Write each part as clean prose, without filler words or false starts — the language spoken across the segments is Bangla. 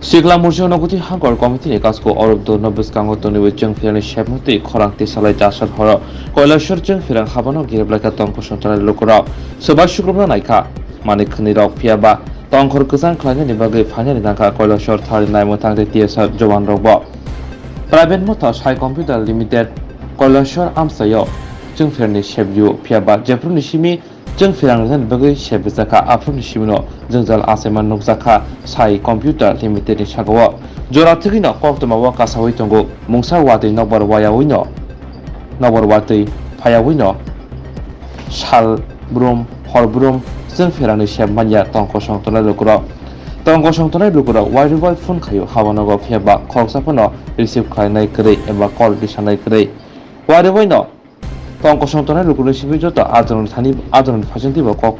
Sigla Murjo Nogoti Hangor Committee Kasko Ordo Nobis Kango Tony with Jung Firan Shemoti, Korangti Salai Jasad Horror, Koila Shurjung Firan Habano Gireblaka Tonko Shantara Lukura, Subashukura Naika, Manikaniro Piaba, Tonkor Kazan Klan Nibagi Fanya Naka, Koila Short Hari Naimotang de Tiesa Jovan Robo. Private Motors High Computer Limited, Koila Short Amsayo, Jung Firan Shebu, Piaba, Japan Nishimi, Jung Firan Bagi Shebizaka, Afro Nishimino, Junzal Aseman Nukzaka, Sai Computer Limited in Shagawa. Joratigino, Kortoma Waka Sawitongo, Mungsa Wati Nobor Wayawino, Nobor Wati, Payawino, Shal Broom, Horbroom, Jung Firan Shemania, Tonko Shantona Lukura. Tonko Shantona Lukura, Wide World Funkayo, Havanogo Piaba, Korsapono, Receive Kainai Gray, Eba Kol Bishanai Gray. Wide Wino. Tongko Shantona Lukuru Shibijota, Adron Tanib, Adron Fajantibo Kok,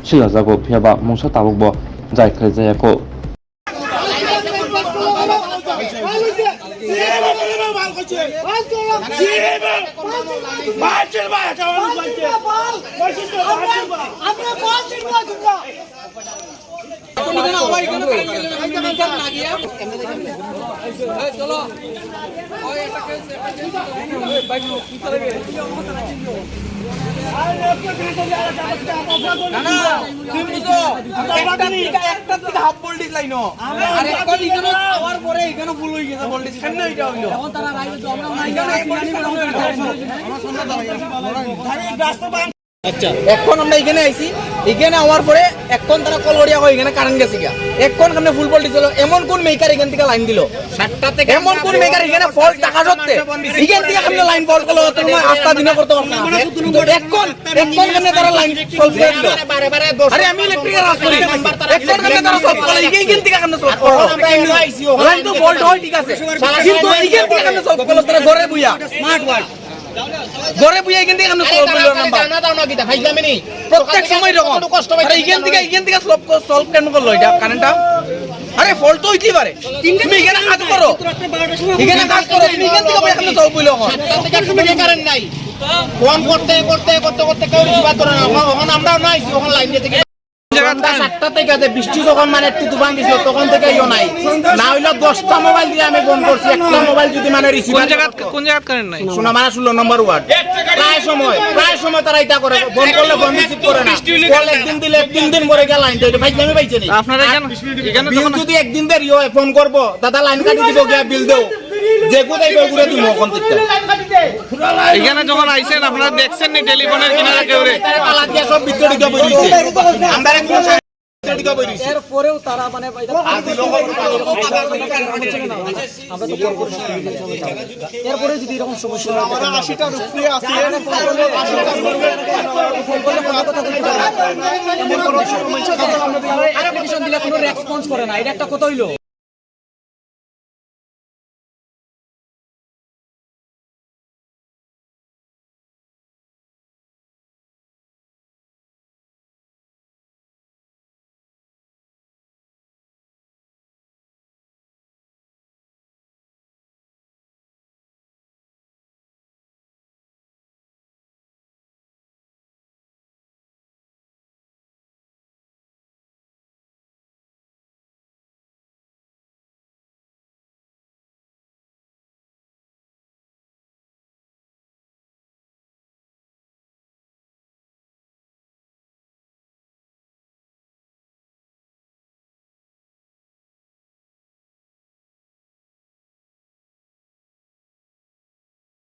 Shilazago, Piaba, Monsa Tabubo, Zaika Zayako. আচ্ছা এখন আমরা এখানে আইছি এখানে আওয়ার পরে এখন তারা কলরিয়া কই এখানে কারেন্ট গেছে গিয়া এখন কারণে ফুল ভোল্টেজ ছিল এমন কোন মেকার এখান থেকে লাইন দিল 7টা থেকে এমন কোন মেকার এখানে ফল্ট টাকা সত্ত্বে এখান থেকে আপনি লাইন ফল্ট করলো তোমার আস্থা দিনে করতে পারছ না এখন কারণে তারা লাইন সলভ করে দিল আরে আমি ইলেকট্রিক্যাল কাজ করি এখন কারণে তারা সলভ করে এখান থেকে কারণে সলভ করো লাইন তো ফল্ট হয় ঠিক আছে কিন্তু এখান থেকে কারণে সলভ করলো তারা ঘরে বুইয়া স্মার্ট ওয়ার্ড ঘরে বুইয়া এখান থেকে কারণে সলভ করলো নাম্বার না দাও না কি ভাইজামি নি প্রত্যেক সময় এরকম কষ্ট পাই এখান থেকে সলভ কেন করলো এটা কারেন্টটা আরে ফল্ট তো হইতেই পারে তুমি এখানে কাজ করো এখানে কাজ করো তুমি এখান থেকে এখানে সলভ হইলো এখন কারেন্ট নাই ফোন করতে কেউ রিসিভ করে না এখন আমরাও নাই এখন লাইন দিয়ে থেকে 7টা থেকে বৃষ্টি যখন মানে একটু তুফান দিছিল তখন থেকে ইও নাই না হইলো 10টা মোবাইল দিয়ে আমি ফোন করছি একটা মোবাইল যদি মানে রিসিভ কোন জায়গা কারেন্ট নাই শোনা মানে 16 নম্বর ওয়ার্ড প্রায় সময় তারা এটা করে ফোন করলে ফোন রিসিভ করে না কল একদিন দিলে 3 দিন পরে গেল লাইন তো ভাই আমি পাইছি না আপনারা এখানে বিল যদি একদিন দেরি হয় ফোন করব দাদা লাইন কাটি দিব গিয়া বিল দাও যে কোথায় ঘুরে দিব কোন দিকটা এখানে যখন আইছেন আপনারা দেখছেন নি টেলিফোনের কিনারা কেউ রে তালা দিয়ে সব ভিতরে ঢুকে বইছে আমরা একটু এরপরেও তারা মানে এরপরে যদি এরকম সমস্যা আমরা 80টা রুপিয়ে আছে কোনো রেসপন্স করে না এটা একটা কথা হইলো।